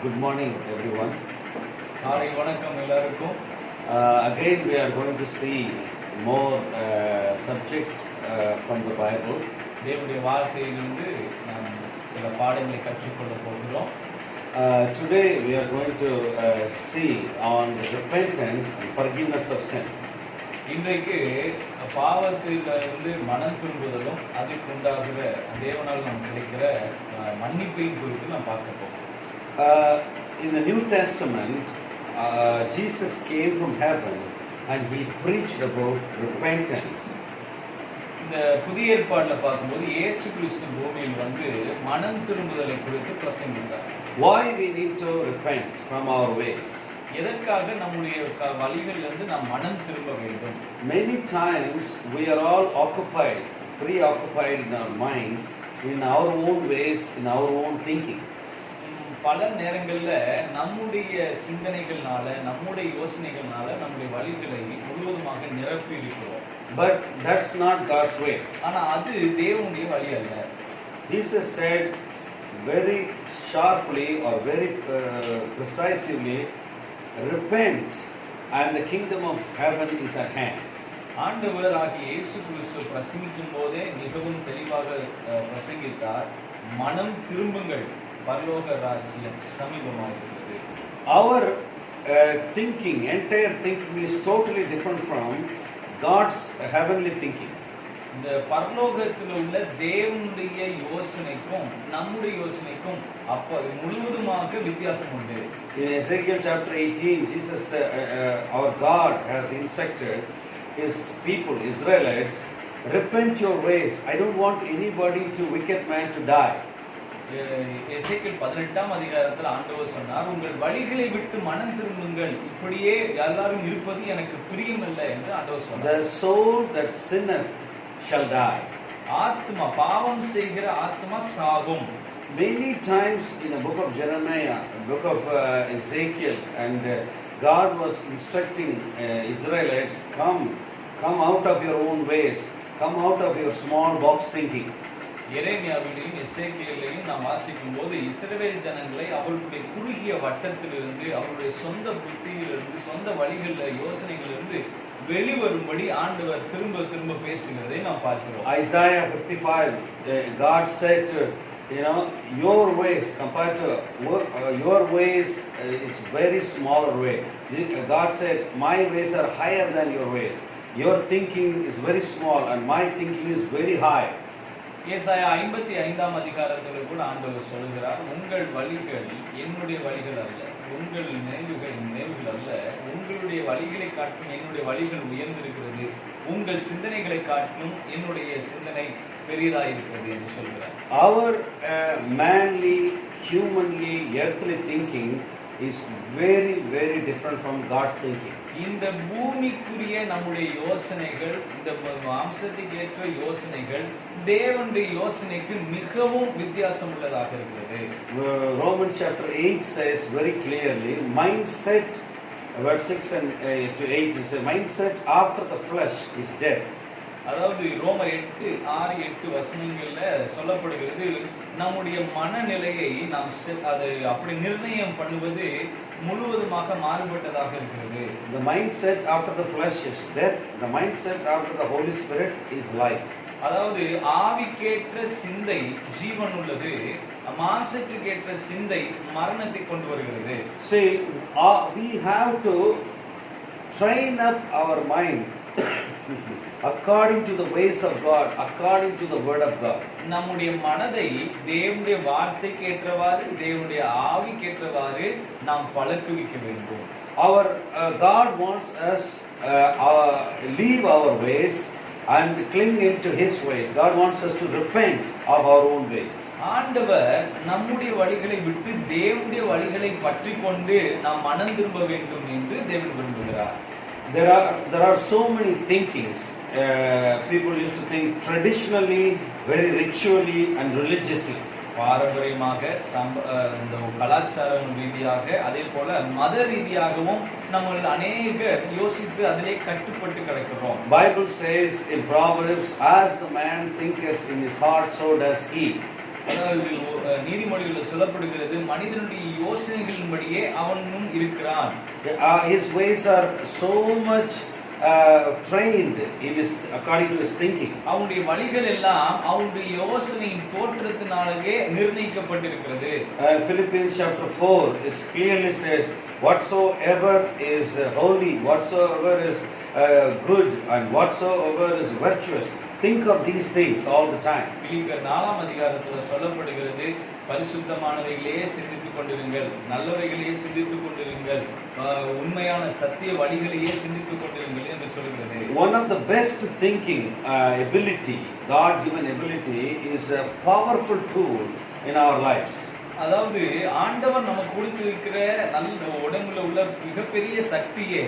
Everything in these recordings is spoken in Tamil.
Good morning, everyone. காலை வணக்கம் எல்லாருக்கும். Again, we are going to see more subjects from the Bible. தேவனுடைய வார்த்தையிலிருந்து நாம் சில பாடங்களை கற்றுக்கொள்ள போகிறோம். Today, we are going to see on repentance and forgiveness of sin. இன்றைக்கு பாவத்திலிருந்து மனம் திரும்புதலும் அதுக்கு உண்டாகிற தேவனால் நமக்கு கிடைக்கிற மன்னிப்பையும் குறித்து நாம் பார்க்க போகிறோம். In the New Testament, Jesus came from heaven and he preached about repentance. இந்த புதிய ஏற்பாட்டில் பார்க்கும்போது இயேசு கிறிஸ்து பூமியில் வந்து மனம் திரும்புதலை குறித்து பிரசங்கித்தார். Why we need to repent from our ways? எதற்காக நம்முடைய வழிகளிலிருந்து நாம் மனம் திரும்ப வேண்டும்? Many times we are all preoccupied in our mind, in our own ways, in our own thinking. பல நேரங்கள்ல நம்முடைய சிந்தனைகள்னால நம்முடைய யோசனைகள்னால நம்முடைய வழிகளை முழுவதுமாக நிரப்பி இருக்கிறோம். But that's not God's way. ஆனா அது தேவனுடைய வழி அல்ல. Jesus said very sharply or very precisely, repent and the kingdom of heaven is at hand. ஆண்டவர் ஆகிய இயேசு கிறிஸ்து பிரசங்கிக்கும் போதே மிகவும் தெளிவாக பிரசங்கித்தார், மனம் திரும்புங்கள், பரலோக ராஜ்யம் சமீபமாகிறது. Our thinking, entire thinking is totally different from God's heavenly thinking. இந்த பரலோகத்தில் உள்ள தேவனுடைய யோசனைக்கும் நம்முடைய யோசனைக்கும் அப்ப முழுவதுமாக வித்தியாசம் உண்டு. In Ezekiel chapter 18, Jesus, our God, has instructed his people, Israelites, repent your ways. I don't want anybody to wicked man to die. எசேக்கியேல் 18ஆம் அதிகாரத்தில் ஆண்டவர் சொன்னார், உங்கள் வழிகளை விட்டு மனம் திரும்புங்கள், இப்படியே எல்லாரும் இருப்பது எனக்கு பிரியமில்லை என்று ஆண்டவர் சொன்னார். The soul that sinneth shall die. ஆத்மா, பாவம் செய்கிற ஆத்மா சாகும். Many times in the book of Jeremiah, book of Ezekiel, and God was instructing Israelites, come out of your own ways, come out of your small box thinking. எரேமியாவிலையும் எசேக்கியேலையும் நாம் வாசிக்கும் போது இஸ்ரவேல் ஜனங்களை அவர்களுடைய குறுகிய வட்டத்திலிருந்து, அவருடைய சொந்த புத்தியிலிருந்து, சொந்த வழிகளில் யோசனைகளிலிருந்து வெளிவரும்படி ஆண்டவர் திரும்ப திரும்ப பேசுகிறதை நாம் பார்க்கிறோம். Isaiah 55, God said, your ways compared to your ways is very smaller way. God said, my ways are higher than your ways. Your thinking is very small and my thinking is very high. ஏசாயா 55ஆம் அதிகாரத்தில் கூட ஆண்டவர் சொல்கிறார், உங்கள் வழிகள் என்னுடைய வழிகள் அல்ல, உங்கள் நினைவுகள் அல்ல, உங்களுடைய வழிகளை காட்டும் என்னுடைய வழிகள் உயர்ந்திருக்கிறது, உங்கள் சிந்தனைகளை காட்டும் என்னுடைய சிந்தனை பெரியதாயிருக்கிறது என்று சொல்கிறார். Our manly, humanly, earthly thinking is very, very different from God's thinking. இந்த பூமிக்குரிய நம்முடைய யோசனைகள், இந்த மாம்சத்துக்கு ஏற்ற யோசனைகள் தேவனுடைய யோசனைக்கு மிகவும் வித்தியாசம் உள்ளதாக இருக்கிறது. Romans chapter 8 says very clearly, mindset, verse 6 and to 8 is a mindset after the flesh is death. அதாவது ரோமர் 8:6-8 வசனங்கள்ல சொல்லப்படுகிறது, நம்முடைய மனநிலையை நாம் அது அப்படி நிர்ணயம் பண்ணுவது முழுவதுமாக மாறுபட்டதாக இருக்கிறது. The mindset after the flesh is death, the mindset after the Holy Spirit is life. அதாவது ஆவிக்கேற்ற சிந்தை ஜீவன் உள்ளது, மாம்சத்துக்கேற்ற சிந்தை மரணத்தை கொண்டு வருகிறது. See, we have to train up our mind according to the ways of God, according to the word of God. நம்முடைய மனதை தேவனுடைய வார்த்தைக்கு ஏற்றவாறு, தேவனுடைய ஆவிக்கேற்றவாறு நாம் பழக்குவிக்க வேண்டும். Our God wants us leave our ways and cling into his ways. God wants us to repent of our own ways. ஆண்டவர் நம்முடைய வழிகளை விட்டு தேவனுடைய வழிகளை பற்றிக்கொண்டு நாம் மனம் திரும்ப வேண்டும் என்று தேவன் விரும்புகிறார். There are so many thinkings. People used to think traditionally, very ritually and religiously. பாரம்பரியமாக இந்த கலாச்சார ரீதியாக, அதே போல மத ரீதியாகவும் நம்ம அநேகர் யோசித்து அதிலே கட்டுப்பட்டு கிடக்கிறோம். Bible says in Proverbs, as the man thinketh in his heart, so does he. அதாவது நீதிமொழிகளில் சொல்லப்படுகிறது, மனிதனுடைய யோசனைகளின்படியே அவனும் இருக்கிறான். His ways are so much trained in his according to his thinking. அவனுடைய வழிகள் எல்லாம் அவனுடைய யோசனையின் தோற்றத்தினாலேயே நிர்ணயிக்கப்பட்டிருக்கிறது. Philippians chapter 4 is clearly says, whatsoever is holy, whatsoever is good, and whatsoever is virtuous, think of these things all the time. பிலிப்பியர் 4ஆம் அதிகாரத்தில் சொல்லப்படுகிறது, பரிசுத்தமானவைகளையே சிந்தித்துக் கொண்டிருங்கள், நல்லவைகளையே சிந்தித்துக் கொண்டிருங்கள், உண்மையான சத்திய வழிகளையே சிந்தித்துக் கொண்டிருங்கள் என்று சொல்கிறது. One of the best thinking ability, God given ability, is a powerful tool in our lives. அதாவது ஆண்டவர் நமக்கு கொடுத்திருக்கிற நல்ல உடம்புல உள்ள மிகப்பெரிய சக்தியே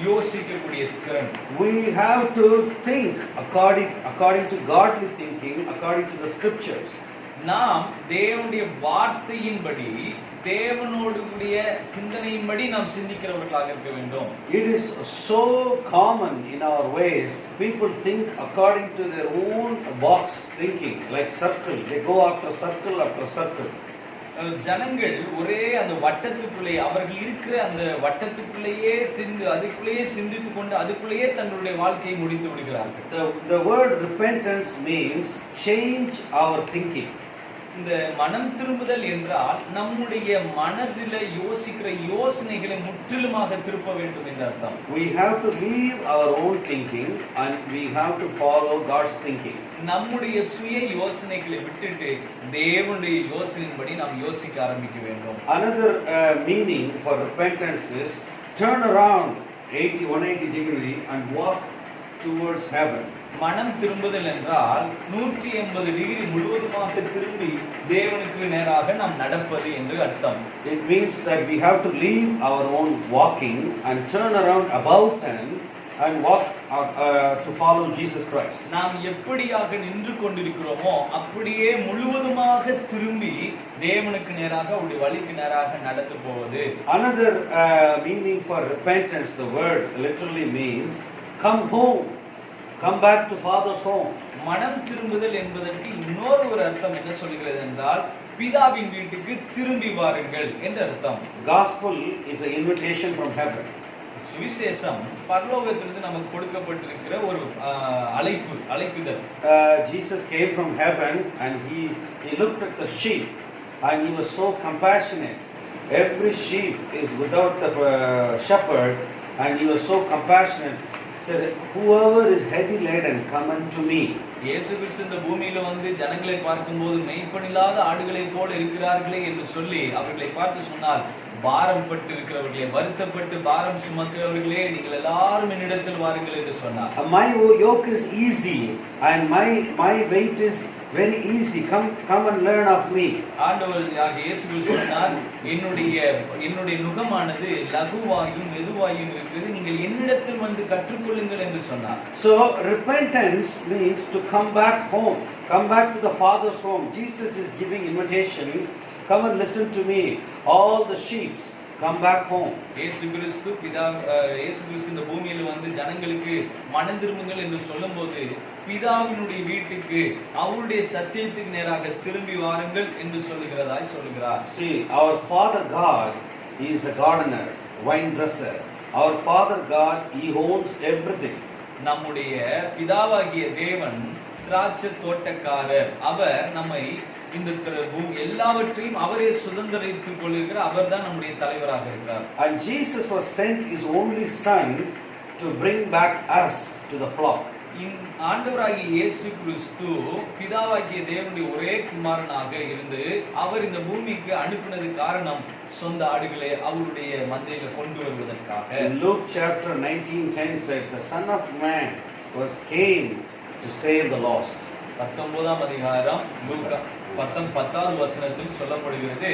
யோசிக்கக்கூடிய திறன். We have to think according to godly thinking, according to the scriptures. நாம் தேவனுடைய வார்த்தையின்படி, தேவனோடு கூடிய சிந்தனையின்படி நாம் சிந்திக்கிறவர்களாக இருக்க வேண்டும். It is so common in our ways, people think according to their own box thinking, like circle. They go after circle after circle. ஜனங்கள் ஒரே அந்த வட்டத்துக்குள்ளே, அவர்கள் இருக்கிற அந்த வட்டத்துக்குள்ளேயே அதுக்குள்ளேயே சிந்தித்துக் கொண்டு அதுக்குள்ளேயே தங்களுடைய வாழ்க்கையை முடித்து விடுகிறார்கள். The word repentance means change our thinking. இந்த மனம் திரும்புதல் என்றால் நம்முடைய மனதில யோசிக்கிற யோசனைகளை முற்றிலுமாக திருப்ப வேண்டும் என்ற அர்த்தம். We have to leave our own thinking and we have to follow God's thinking. நம்முடைய சுய யோசனைகளை விட்டுட்டு தேவனுடைய யோசனையின்படி நாம் யோசிக்க ஆரம்பிக்க வேண்டும். Another meaning for repentance is turn around 180 degree and walk towards heaven. மனம் திரும்புதல் என்றால் 180 டிகிரி முழுவதுமாக திரும்பி தேவனுக்கு நேராக நாம் நடப்பது என்று அர்த்தம். It means that we have to leave our own walking and turn around about 10 and walk to follow Jesus Christ. நாம் எப்படியாக நின்று கொண்டிருக்கிறோமோ அப்படியே முழுவதுமாக திரும்பி தேவனுக்கு நேராக அவருடைய வழிக்கு நேராக நடந்து போவது. Another meaning for repentance, the word literally means come home. Come back to Father's home. மனம் திரும்புதல் என்பதற்கு இன்னொரு ஒரு அர்த்தம் என்ன சொல்கிறது என்றால் பிதாவின் வீட்டுக்கு திரும்பி வாருங்கள் என்ற அர்த்தம். Gospel is an invitation from heaven. சுவிசேஷம் பரலோகத்திலிருந்து நமக்கு கொடுக்கப்பட்டிருக்கிற ஒரு அழைப்புதல். Jesus came from heaven and he looked at the sheep and he was so compassionate. Every sheep is without the shepherd and he was so compassionate. Said, whoever is heavy laden, come unto me. இயேசு கிறிஸ்து இந்த பூமியில வந்து ஜனங்களை பார்க்கும்போது மெய்ப்பனில்லாத ஆடுகளை போல இருக்கிறார்களே என்று சொல்லி அவர்களை பார்த்து சொன்னார், பாரம் பட்டு இருக்கிறவர்களே, வருத்தப்பட்டு பாரம் சுமக்கிறவர்களே, நீங்கள் எல்லாரும் என்னிடத்தில் வாருங்கள் என்று சொன்னார். My yoke is easy and my weight is very easy. Come and learn of me. ஆண்டவர் இயேசு கிறிஸ்து சொன்னார், என்னுடைய நுகமானது லகுவாயும் மெதுவாயும் இருக்கிறது, நீங்கள் என்னிடத்தில் வந்து கற்றுக்கொள்ளுங்கள் என்று சொன்னார். So repentance means to come back home, come back to the Father's home. Jesus is giving invitation, come and listen to me, all the sheep, come back home. இயேசு கிறிஸ்து இந்த பூமியில வந்து ஜனங்களுக்கு மனம் திரும்புங்கள் என்று சொல்லும்போது பிதாவினுடைய வீட்டுக்கு அவருடைய சத்தியத்துக்கு நேராக திரும்பி வாருங்கள் என்று சொல்லுகிறார். See, our Father God, he is a gardener, vine dresser. Our Father God, he owns everything. நம்முடைய பிதாவாகிய தேவன் திராட்சை தோட்டக்காரர். அவர் நம்மை இந்த எல்லாவற்றையும் அவரே சுதந்திரித்துக் கொள்கிற அவர்தான் நம்முடைய தலைவராக இருக்கிறார். And Jesus was sent his only son to bring back us to the flock. ஆண்டவராகிய இயேசு கிறிஸ்து பிதாவாகிய தேவனுடைய ஒரே குமாரனாக இருந்து அவர் இந்த பூமிக்கு அனுப்பினது காரணம் சொந்த ஆடுகளை அவருடைய மந்தையில கொண்டு வருவதற்காக. Luke chapter 19:10 said the son of man came to save the lost. 19ஆம் அதிகாரம் லூக்கா 10வது வசனத்தில் சொல்லப்படுகிறது,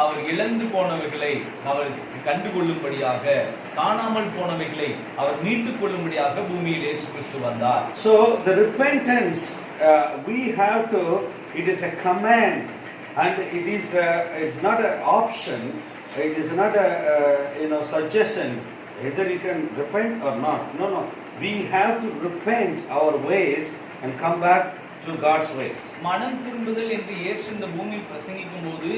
அவர் இழந்து போனவைகளை அவர் கண்டுகொள்ளும்படியாக, காணாமல் போனவைகளை அவர் மீட்டுக் கொள்ளும்படியாக பூமியில் இயேசு கிறிஸ்து வந்தார். So the repentance we have to, it is a command and it's not an option, it is not a suggestion either you can repent or not. No, we have to repent our ways and come back to God's ways. மனம் திரும்புதல் என்று இயேசு இந்த பூமியில் பிரசங்கிக்கும் போது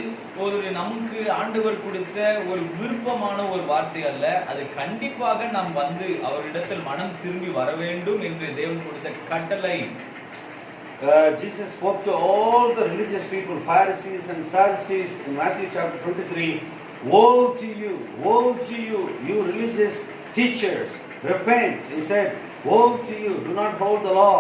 ஒரு நமக்கு ஆண்டவர் கொடுத்த ஒரு விருப்பமான ஒரு வார்த்தை அல்ல. அது கண்டிப்பாக நாம் வந்து அவரிடத்தில் மனம் திரும்பி வர வேண்டும் என்று தேவன் கொடுத்த கட்டளை. Jesus spoke to all the religious people, Pharisees and Sadducees, in Matthew chapter 23. Woe to you, woe to you, you religious teachers, repent. He said, woe to you, do not hold the law.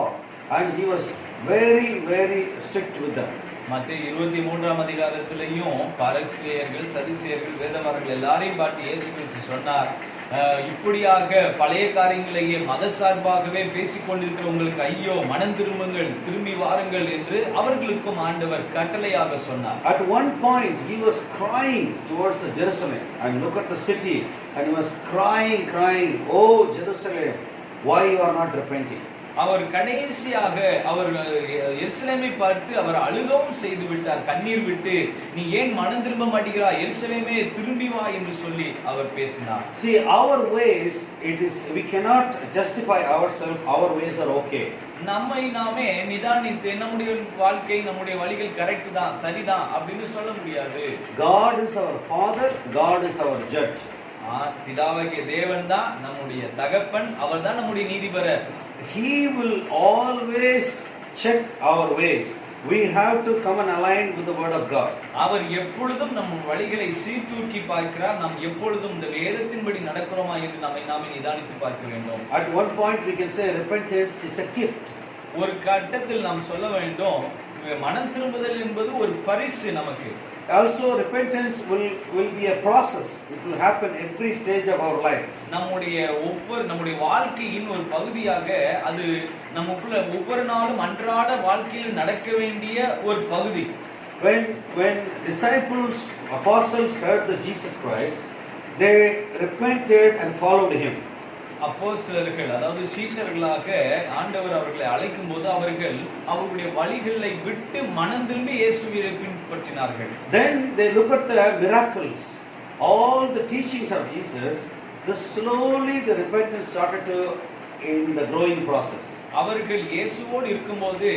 And he was very, very strict with them. மத்தேயு 23ஆம் அதிகாரத்திலேயும் பரிசேயர்கள், சதுசேயர்கள், வேதபாரகர்கள் எல்லாரையும் பார்த்து இயேசு கிறிஸ்து சொன்னார், இப்படியாக பழைய காரியங்களையே மதசார்பாகவே பேசிக்கொண்டிருக்கிற உங்களுக்கு ஐயோ, மனம் திரும்புங்கள், திரும்பி வாருங்கள் என்று அவர்களுக்கும் ஆண்டவர் கட்டளையாக சொன்னார். At one point he was crying towards the Jerusalem and look at the city, and he was crying, oh Jerusalem, why you are not repenting? அவர் கடைசியாக அவர் எருசலேமை பார்த்து அவர் அழுகவும் செய்து விட்டார், கண்ணீர் விட்டு, நீ ஏன் மனம் திரும்ப மாட்டேங்கிறாய், எருசலேமே திரும்பி வா என்று சொல்லி அவர் பேசினார். See, our ways, we cannot justify ourselves. Our ways are okay. நம்மை நாமே நிதானித்து நம்முடைய வாழ்க்கை, நம்முடைய வழிகள் கரெக்ட் தான், சரிதான் அப்படின்னு சொல்ல முடியாது. God is our father, God is our judge. பிதாவாகிய தேவன் தான் நம்முடைய தகப்பன், அவர் தான் நம்முடைய நீதிபரர். He will always check our ways. We have to come and align with the word of God. அவர் எப்பொழுதும் நம் வழிகளை சீர்தூக்கி பார்க்கிறார். நாம் எப்பொழுதும் இந்த வேதத்தின்படி நடக்கிறோமா என்று நம்மை நாமே நிதானித்து பார்க்க வேண்டும். At one point we can say repentance is a gift. ஒரு கட்டத்தில் நாம் சொல்ல வேண்டும், மனம் திரும்புதல் என்பது ஒரு பரிசு நமக்கு. Also repentance will be a process. It will happen every stage of our life. நம்முடைய வாழ்க்கையின் ஒரு பகுதியாக அது நமக்குள்ள ஒவ்வொரு நாளும் அன்றாட வாழ்க்கையில் நடக்க வேண்டிய ஒரு பகுதி. When disciples, apostles heard the Jesus Christ, they repented and followed him. அப்போஸ்தலர்கள், அதாவது சீஷர்களாக ஆண்டவர் அவர்களை அழைக்கும் போது அவர்கள் அவர்களுடைய வழிகளை விட்டு மனம் திரும்பி இயேசுவை பின்பற்றினார்கள். Then they look at the miracles, all the teachings of Jesus. Slowly the repentance started to in the growing process. அவர்கள் இயேசுவோடு இருக்கும்போது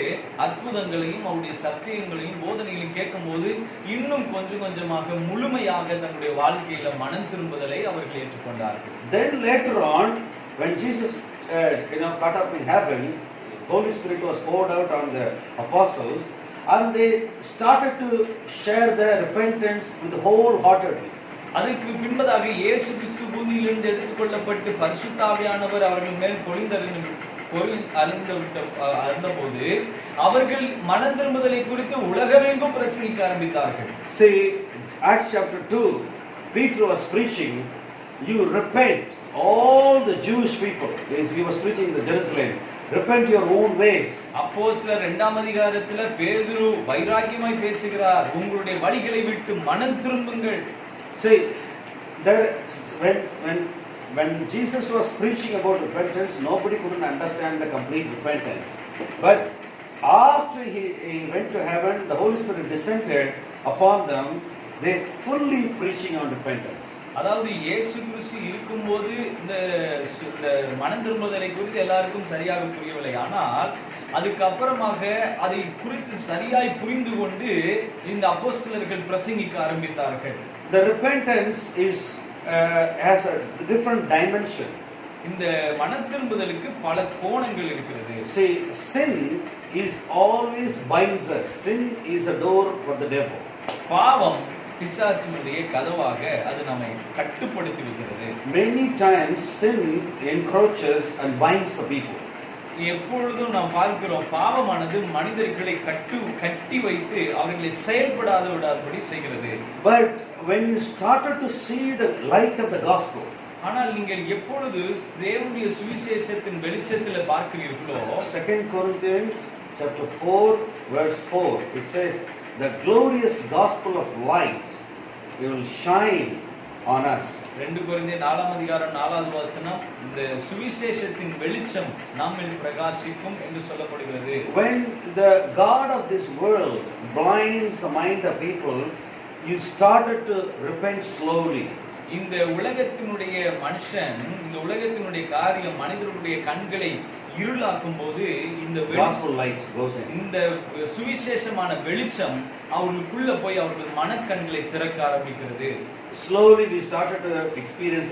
அற்புதங்களையும் அவருடைய சத்தியங்களையும் போதனைகளையும் கேட்கும்போது இன்னும் கொஞ்சம் கொஞ்சமாக முழுமையாக தன்னுடைய வாழ்க்கையில மனம் திரும்புதலை அவர்கள் ஏற்றுக்கொண்டார்கள். Then later on, when Jesus caught up in heaven, Holy Spirit was poured out on the apostles, and they started to share their repentance with wholeheartedly. அதற்கு பின்பதாக இயேசு கிறிஸ்து பூமியிலிருந்து எடுத்துக்கொள்ளப்பட்டு பரிசுத்த ஆவியானவர் அவர்கள் மேல் அறிந்தபோது அவர்கள் மனம் திரும்புதலை குறித்து உலகமெங்கும் பிரசங்கிக்க ஆரம்பித்தார்கள். See, Acts chapter 2, Peter was preaching, you repent, all the Jewish people, he was preaching in Jerusalem, repent your own ways. அப்போஸ்தலர் 2ஆம் அதிகாரத்தில் பேதுரு வைராக்கியமாய் பேசுகிறார், உங்களுடைய வழிகளை விட்டு மனம் திரும்புங்கள். See, when Jesus was preaching about repentance, nobody couldn't understand the complete repentance. But after he went to heaven, the Holy Spirit descended upon them, they fully preaching on repentance. அதாவது இயேசு கிறிஸ்து இருக்கும்போது இந்த மனம் திரும்புதலை குறித்து எல்லாருக்கும் சரியாக புரியவில்லை. ஆனால் அதுக்கப்புறமாக அதை குறித்து சரியாய் புரிந்து கொண்டு இந்த அப்போஸ்தலர்கள் பிரசங்கிக்க ஆரம்பித்தார்கள். The repentance has a different dimension. இந்த மனம் திரும்புதலுக்கு பல கோணங்கள் இருக்கிறது. See, sin is always binds us. Sin is a door for the devil. பாவம் பிசாசினுடைய கதவாக அது நம்மை கட்டுப்படுத்தி வைக்கிறது. Many times sin encroaches and binds the people. எப்பொழுதும் நாம் பார்க்கிறோம், பாவமானது மனிதர்களை கட்டி வைத்து அவர்களை செயல்படாத விடாதபடி செய்கிறது. But when you started to see the light of the gospel, ஆனால் நீங்கள் எப்பொழுது தேவனுடைய சுவிசேஷத்தின் வெளிச்சத்தில் பார்க்கிறீர்களோ, 2 Corinthians chapter 4 verse 4, it says, the glorious gospel of light will shine on us. 2 கொரிந்தியர் 4ஆம் அதிகாரம் 4வது வசனம், இந்த சுவிசேஷத்தின் வெளிச்சம் நம்மில் பிரகாசிக்கும் என்று சொல்லப்படுகிறது. When the god of this world blinds the mind of people, you started to repent slowly. இந்த உலகத்தினுடைய மனுஷன், இந்த உலகத்தினுடைய காரியம் மனிதர்களுடைய கண்களை இருளாக்கும் போது இந்த gospel light goes in. இந்த சுவிசேஷமான வெளிச்சம் அவர்களுக்குள்ள போய் அவர்கள் மனக்கண்களை திறக்க ஆரம்பிக்கிறது. Slowly we started to experience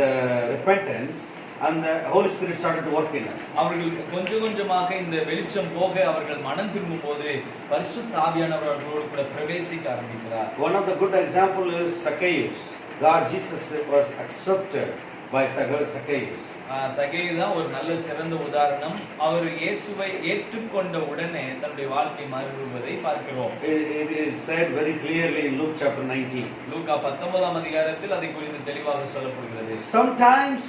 the repentance, and the Holy Spirit started to work in us. அவர்களுக்கு கொஞ்சம் கொஞ்சமாக இந்த வெளிச்சம் போக அவர்கள் மனம் திரும்பும் போது பரிசுத்த ஆவியானவர் அவர்களோடு கூட பிரவேசிக்க ஆரம்பிக்கிறார். One of the good example is Zacchaeus. Jesus was accepted by Zacchaeus. சகேயு தான் ஒரு நல்ல சிறந்த உதாரணம். அவர் இயேசுவை ஏற்றுக்கொண்ட உடனே தன்னுடைய வாழ்க்கை மாறுவதை பார்க்கிறோம். It is said very clearly in Luke chapter 19. லூக்கா 19ஆம் அதிகாரத்தில் அதை குறித்து தெளிவாக சொல்லப்படுகிறது. Sometimes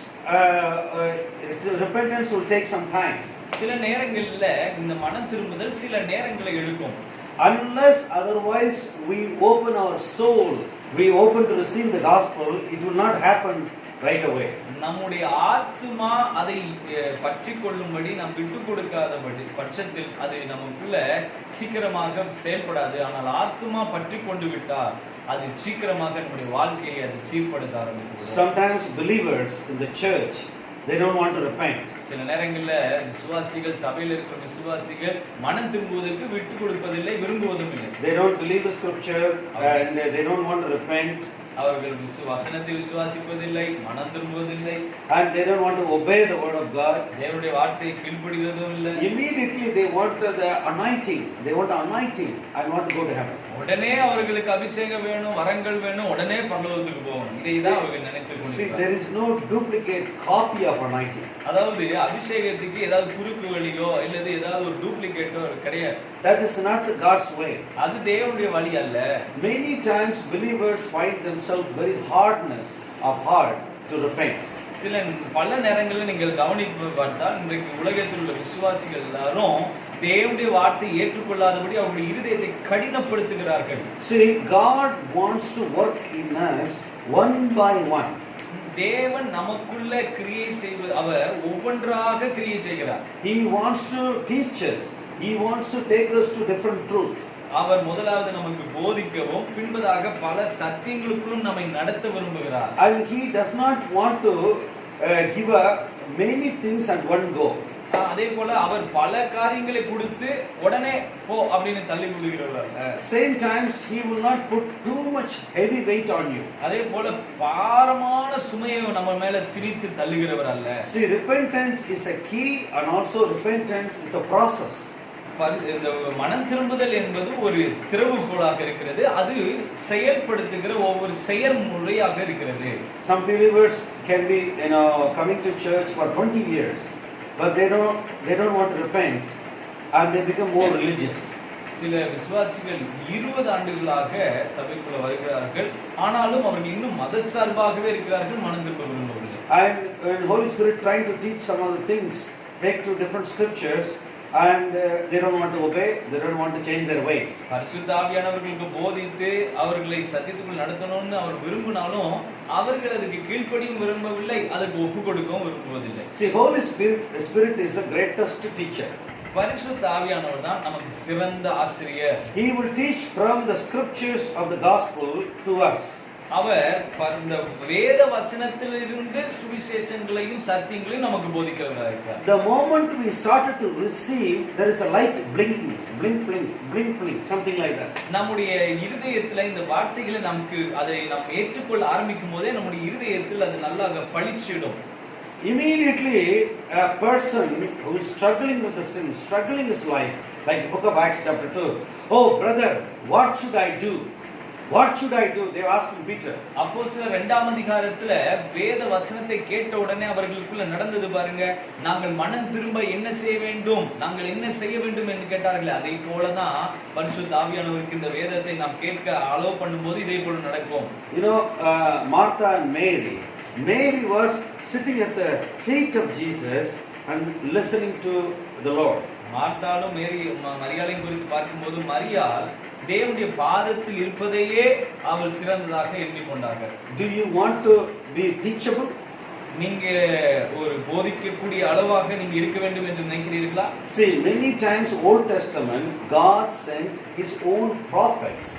repentance will take some time. சில நேரங்களில் இந்த மனம் திரும்புதல் சில நேரங்களை எடுக்கும். Unless otherwise we open our soul, we open to receive the gospel, it will not happen right away. நம்முடைய ஆத்துமா அதை பற்றிக் கொள்ளும்படி நாம் விட்டு கொடுக்காதபடி பட்சத்தில் அது நமக்குள்ள சீக்கிரமாக செயல்படாது. ஆனால் ஆத்துமா பற்றி கொண்டு விட்டால் அது சீக்கிரமாக நம்முடைய வாழ்க்கையை அது சீர்படுத்த ஆரம்பிக்கும். Sometimes believers in the church, they don't want to repent. சில நேரங்களில் விசுவாசிகள், சபையில் இருக்கிற விசுவாசிகள் மனம் திரும்புவதற்கு விட்டு கொடுப்பதில்லை, விரும்புவதும் இல்லை. They don't believe the scripture and they don't want to repent. அவர்கள் வசனத்தை விசுவாசிப்பதில்லை, மனம் திரும்புவதில்லை, and they don't want to obey the word of God. தேவனுடைய வார்த்தையை கீழ்ப்படிவதும் இல்லை. Immediately they want the anointing. They want anointing and want to go to heaven. உடனே அவர்களுக்கு அபிஷேகம் வேணும், வரங்கள் வேணும், உடனே பரலோகத்துக்கு போகணும். இதைதான் அவர்கள் நினைத்துக் கொண்டிருக்கிறார்கள். There is no duplicate copy of anointing. அதாவது அபிஷேகத்துக்கு ஏதாவது குறுக்கு வழியோ இல்லது ஏதாவது ஒரு டூப்ளிகேட்டோ கிடையாது. That is not God's way. அது தேவனுடைய வழி அல்ல. Many times believers find themselves very hardness of heart to repent. பல நேரங்களில் நீங்கள் கவனித்து பார்த்தால் இன்றைக்கு உலகத்தில் உள்ள விசுவாசிகள் எல்லாரும் தேவனுடைய வார்த்தையை ஏற்றுக்கொள்ளாதபடி அவருடைய இருதயத்தை கடினப்படுத்துகிறார்கள். See, God wants to work in us one by one. தேவன் நமக்குள்ள கிரியை செய்வது, அவர் ஒவ்வொன்றாக கிரியை செய்கிறார். He wants to teach us. He wants to take us to different truth. அவர் முதலாவது நமக்கு போதிக்கவும் பின்பதாக பல சத்தியங்களுக்குள்ளும் நம்மை நடத்த விரும்புகிறார். And he does not want to give many things at one go. அதே போல அவர் பல காரியங்களை கொடுத்து உடனே போ அப்படினு தள்ளி விடுகிறார். Same times he will not put too much heavy weight on you. அதே போல பாரமான சுமையை நம்ம மேல திணித்து தள்ளுகிறவர் அல்ல. See, repentance is a key and also repentance is a process. இந்த மனம் திரும்புதல் என்பது ஒரு திறவுகோலாக இருக்கிறது. அது செயல்படுத்துகிற ஒவ்வொரு செயல்முறையாக இருக்கிறது. Some believers can be coming to church for 20 years, but they don't want to repent and they become more religious. சில விசுவாசிகள் 20 ஆண்டுகளாக சபைக்குள்ள வருகிறார்கள், ஆனாலும் அவர்கள் இன்னும் மதசார்பாகவே இருக்கிறார்கள், மனம் திரும்ப விரும்பவில்லை. And when Holy Spirit trying to teach some other things, take to different scriptures, and they don't want to obey, they don't want to change their ways. பரிசுத்த ஆவியானவர்களுக்கு போதித்து அவர்களை சத்தியத்துக்குள் நடத்தணும்னு அவர் விரும்பினாலும் அவர்கள் அதுக்கு கீழ்ப்படியும் விரும்பவில்லை, அதுக்கு ஒப்பு கொடுக்கவும் விரும்புவதில்லை. See, Holy Spirit is the greatest teacher. பரிசுத்த ஆவியானவர் தான் நமக்கு சிறந்த ஆசிரியர். He will teach from the scriptures of the gospel to us. அவர் இந்த வேத வசனத்திலிருந்து சுவிசேஷங்களையும் சத்தியங்களையும் நமக்கு போதிக்கிறவராக இருக்கிறார். The moment we started to receive, there is a light blinking, blink blink blink blink, something like that. நம்முடைய இருதயத்துல இந்த வார்த்தைகளை நமக்கு அதை நாம் ஏற்றுக்கொள்ள ஆரம்பிக்கும் போதே நம்முடைய இருதயத்தில் அது நல்லா பளிச்சிடும். Immediately a person who is struggling with the sin, struggling his life, like book of Acts chapter 2, oh brother, what should I do? What should I do? They asked Peter. அப்போஸ்தலர் 2ஆம் அதிகாரத்துல வேத வசனத்தை கேட்ட உடனே அவர்களுக்குள்ள நடந்தது பாருங்க. நாங்கள் மனம் திரும்ப என்ன செய்ய வேண்டும், நாங்கள் என்ன செய்ய வேண்டும் என்று கேட்டார்கள். அதே போலதான் பரிசுத்த ஆவியானவருக்கு இந்த வேதத்தை நாம் கேட்க அலோவ் பண்ணும்போது இதே போல நடக்கும். You know, Martha and Mary was sitting at the feet of Jesus and listening to the Lord. மார்த்தாலும் மரியாளையும் குறித்து பார்க்கும்போது மரியாள் தேவனுடைய பாதத்தில் இருப்பதையே அவள் சிறந்ததாக எண்ணிக்கொண்டார்கள். Do you want to be teachable? நீங்க ஒரு போதிக்கக்கூடிய அளவாக நீங்க இருக்க வேண்டும் என்று நினைக்கிறீர்களா? See, many times Old Testament God sent his own prophets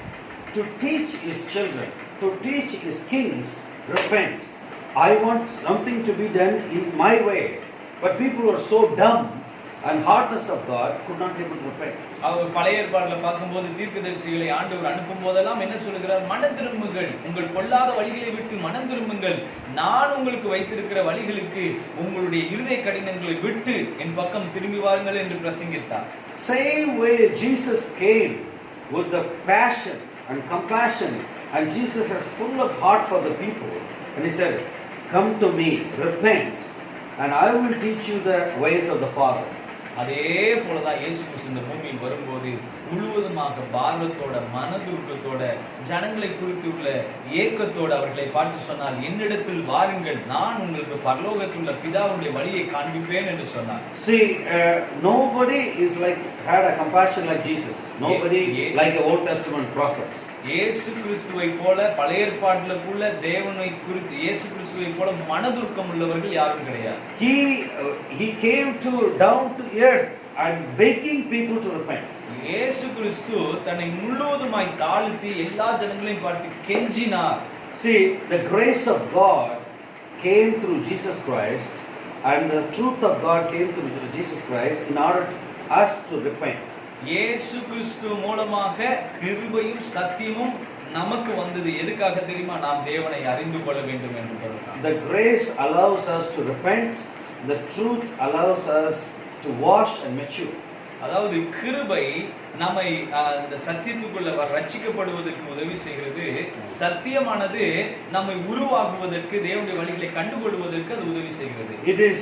to teach his children, to teach his kings, repent. I want something to be done in my way. But people were so dumb and hardness of God could not able to repent. அவர் பழைய ஏற்பாடுல பார்க்கும்போது தீர்க்கதரிசிகளை ஆண்டவர் அனுப்பும் போதெல்லாம் என்ன சொல்கிறார்? மனம் திரும்புங்கள், உங்கள் பொல்லாத வழிகளை விட்டு மனம் திரும்புங்கள், நான் உங்களுக்கு வைத்திருக்கிற வழிகளுக்கு உங்களுடைய இருதய கடினங்களை விட்டு என் பக்கம் திரும்பி வாருங்கள் என்று பிரசங்கித்தார். Same way Jesus came with the passion and compassion, and Jesus was full of heart for the people, and he said, come to me, repent, and I will teach you the ways of the Father. அதே போலதான் இயேசு கிறிஸ்து இந்த பூமியில் வரும்போது முழுவதுமாக பாரத்தோட மனதுருக்கத்தோட ஜனங்களை குறித்து உள்ள ஏக்கத்தோடு அவர்களை பார்த்து சொன்னார், என்னிடத்தில் வாருங்கள், நான் உங்களுக்கு பரலோகத்தில் உள்ள பிதாவுடைய வழியை காண்பிப்பேன் என்று சொன்னார். See, nobody is like had a compassion like Jesus. Nobody like the Old Testament prophets. இயேசு கிறிஸ்துவை போல பழைய ஏற்பாட்டிலுள்ள தேவனை குறித்து இயேசு கிறிஸ்துவை போல மனதுருக்கம் உள்ளவர்கள் யாரும் கிடையாது. He came down to earth and begging people to repent. இயேசு கிறிஸ்து தன்னை முழுவதுமாய் தாழ்த்தி எல்லா ஜனங்களையும் பார்த்து கெஞ்சினார். See, the grace of God came through Jesus Christ, and the truth of God came through Jesus Christ in order for us to repent. இயேசு கிறிஸ்து மூலமாக கிருபையும் சத்தியமும் நமக்கு வந்தது. எதுக்காக தெரியுமா? நாம் தேவனை அறிந்து கொள்ள வேண்டும் என்று பொருள். The grace allows us to repent. The truth allows us to wash and mature. அதாவது கிருபை நம்மை அந்த சத்தியத்துக்குள்ள ரட்சிக்கப்படுவதற்கு உதவி செய்கிறது. சத்தியமானது நம்மை உருவாகுவதற்கு, தேவனுடைய வழிகளை கண்டுகொள்வதற்கு அது உதவி செய்கிறது. It is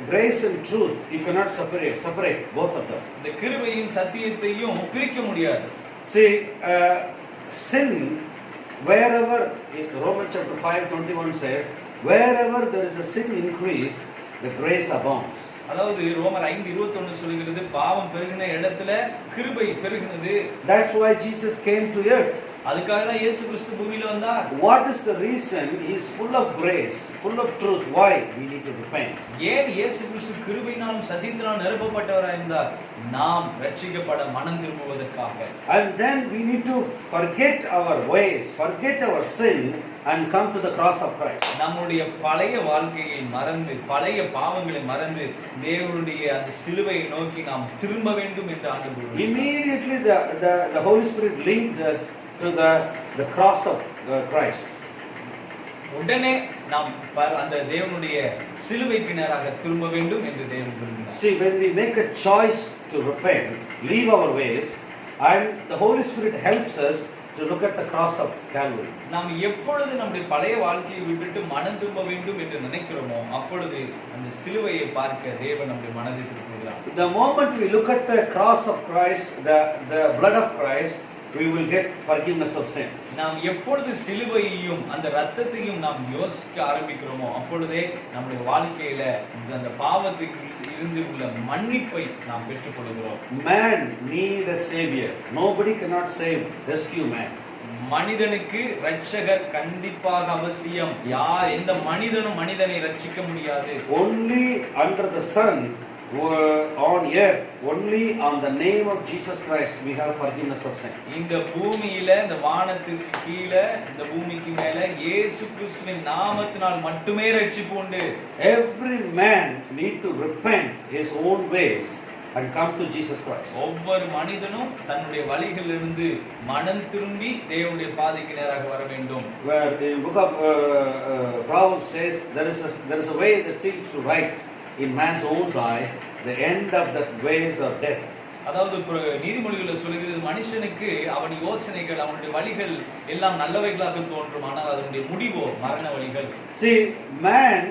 grace and truth. You cannot separate both of them. இந்த கிருபையும் சத்தியத்தையும் பிரிக்க முடியாது. See, sin, wherever, Romans chapter 5:21 says, wherever there is a sin increase, the grace abounds. அதாவது ரோமர் 5:21 சொல்கிறது, பாவம் பெருகின இடத்துல கிருபை பெருகினது. That's why Jesus came to earth. அதுக்காக தான் இயேசு கிறிஸ்து பூமியில வந்தார். What is the reason? He is full of grace, full of truth. Why we need to repent? ஏன் இயேசு கிறிஸ்து கிருபையினாலும் சத்தியத்தினாலும் நிரப்பப்பட்டவராய் இருந்தார்? நாம் ரட்சிக்கப்பட மனம் திரும்புவதற்காக. And then we need to forget our ways, forget our sin, and come to the cross of Christ. நம்முடைய பழைய வாழ்க்கையை மறந்து, பழைய பாவங்களை மறந்து தேவனுடைய அந்த சிலுவையை நோக்கி நாம் திரும்ப வேண்டும் என்று ஆண்டவர். Immediately the Holy Spirit leads us to the cross of Christ. உடனே நாம் அந்த தேவனுடைய சிலுவைக்கு நேராக திரும்ப வேண்டும் என்று தேவன் விரும்பினார். See, when we make a choice to repent, leave our ways, and the Holy Spirit helps us to look at the cross of Calvary. நாம் எப்பொழுது நம்முடைய பழைய வாழ்க்கையை விட்டுட்டு மனம் திரும்ப வேண்டும் என்று நினைக்கிறோமோ அப்பொழுது அந்த சிலுவையை பார்க்க தேவன் நம்முடைய மனதை திருப்புகிறார். The moment we look at the cross of Christ, the blood of Christ, we will get forgiveness of sin. நாம் எப்பொழுது சிலுவையையும் அந்த இரத்தத்தையும் நாம் யோசிக்க ஆரம்பிக்கிறோமோ அப்பொழுதே நம்முடைய வாழ்க்கையில அந்த பாவத்துக்கு இருந்து உள்ள மன்னிப்பை நாம் பெற்றுக்கொள்கிறோம். Man need a savior. Nobody cannot save, rescue man. மனிதனுக்கு இரட்சகர் கண்டிப்பாக அவசியம். எந்த மனிதனும் மனிதனை ரட்சிக்க முடியாது. Only under the sun, on earth, only on the name of Jesus Christ we have forgiveness of sin. இந்த பூமியில, இந்த வானத்துக்கு கீழே, இந்த பூமிக்கு மேல இயேசு கிறிஸ்துவின் நாமத்தினால் மட்டுமே ரட்சிப்பு உண்டு. Every man need to repent his own ways and come to Jesus Christ. ஒவ்வொரு மனிதனும் தன்னுடைய வழிகளிலிருந்து மனம் திரும்பி தேவனுடைய பாதைக்கு நேராக வர வேண்டும். Where the book of Proverbs says there is a way that seems to right in man's own eye, the end of the ways of death. அதாவது நீதிமொழிகளில் சொல்கிறது, மனுஷனுக்கு அவன் யோசனைகள், அவனுடைய வழிகள் எல்லாம் நல்லவைகளாக தோன்றும், ஆனால் அதனுடைய முடிவோ மரண வழிகள். See, man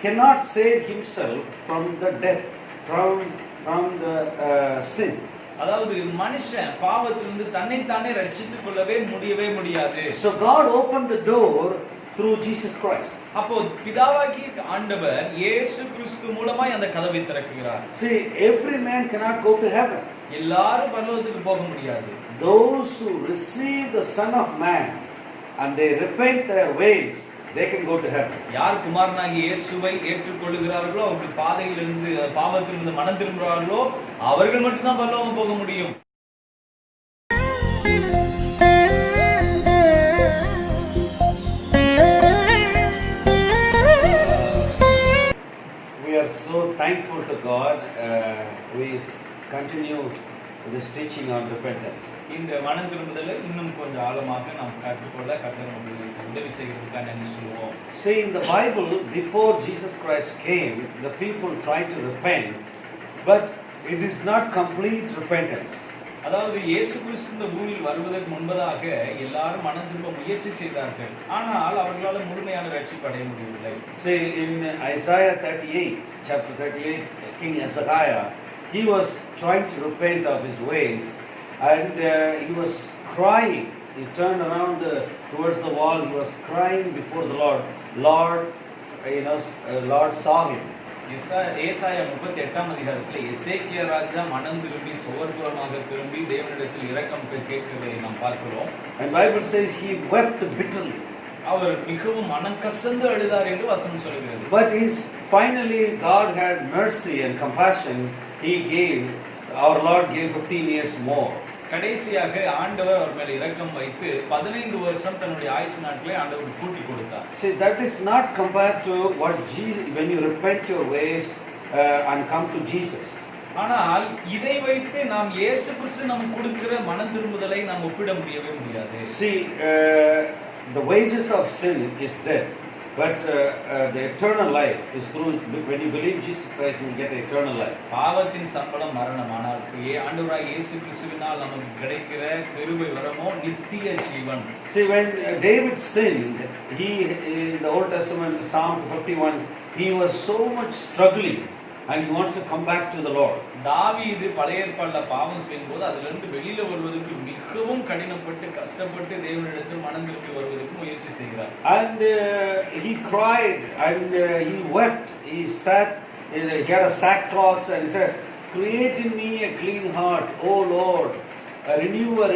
cannot save himself from the death, from the sin. அதாவது மனுஷன் பாவத்திலிருந்து தன்னைத்தானே ரட்சித்துக் கொள்ளவே முடியாது. So God opened the door through Jesus Christ. அப்போ பிதாவாகிய ஆண்டவர் இயேசு கிறிஸ்து மூலமாய் அந்த கதவை திறக்குகிறார். See, every man cannot go to heaven. எல்லாரும் பரலோகத்துக்கு போக முடியாது. Those who receive the Son of Man and they repent their ways, they can go to heaven. யார் குமாரனாகிய இயேசுவை ஏற்றுக்கொள்கிறார்களோ, அவர்கள் பாதையிலிருந்து பாவத்திலிருந்து மனம் திரும்புகிறார்களோ அவர்கள் மட்டும்தான் பரலோகம் போக முடியும். thankful to God. We continue this teaching on repentance. இந்த மனம் திரும்புதலை இன்னும் கொஞ்சம் ஆழமாக நாம் கற்றுக்கொள்ள கர்த்தர் நமக்கு உதவி செய்கிறதுக்காக நன்றி சொல்லுவோம். See, in the Bible, before Jesus Christ came, the people tried to repent, but it is not complete repentance. அதாவது இயேசு கிறிஸ்து இந்த பூமியில் வருவதற்கு முன்பதாக எல்லாரும் மனம் திரும்ப முயற்சி செய்தார்கள். ஆனால் அவர்களால் முழுமையான ரட்சிப்பு அடைய முடியவில்லை. See, in Isaiah 38, chapter 38, King Hezekiah, he was trying to repent of his ways, and he was crying. He turned around towards the wall. He was crying before the Lord. Lord, Lord saw him. ஏசாயா 38ஆம் அதிகாரத்தில் எசேக்கியா ராஜா மனம் திரும்பி சுவர்புறமாக திரும்பி தேவனிடத்தில் இரக்கம் கேட்கிறதை நாம் பார்க்கிறோம். And Bible says he wept bitterly. அவர் மிகவும் மனம் கசந்து அழுதார் என்று வசனம் சொல்கிறது. But finally God had mercy and compassion. Our Lord gave 15 years more. கடைசியாக ஆண்டவர் அவர் மேல் இரக்கம் வைத்து 15 வருஷம் தன்னுடைய ஆயுசு நாட்களை ஆண்டவர் கூட்டி கொடுத்தார். See, that is not compared to what Jesus, when you repent your ways and come to Jesus. ஆனால் இதை வைத்து நாம் இயேசு கிறிஸ்து நமக்கு கொடுக்கிற மனம் திரும்புதலை நாம் ஒப்பிட முடியாது. See, the wages of sin is death, but the eternal life is through, when you believe Jesus Christ, you will get eternal life. பாவத்தின் சம்பளம் மரணம், ஆனால் ஆண்டவராகிய இயேசு கிறிஸ்துவினால் நமக்கு கிடைக்கிற கிருபை வரமோ நித்திய ஜீவன். See, when David sinned, in the Old Testament, Psalm 51, he was so much struggling and he wants to come back to the Lord. தாவீது பழைய ஏற்பாட்டுல பாவம் செய்யும்போது அதிலிருந்து வெளியில வருவதற்கு மிகவும் கடினப்பட்டு கஷ்டப்பட்டு தேவனிடத்தில் மனம் திரும்பி வருவதற்கு முயற்சி செய்கிறார். And he cried and he wept. He sat, he had a sackcloth and he said, "Create in me a clean heart, O Lord. Renew a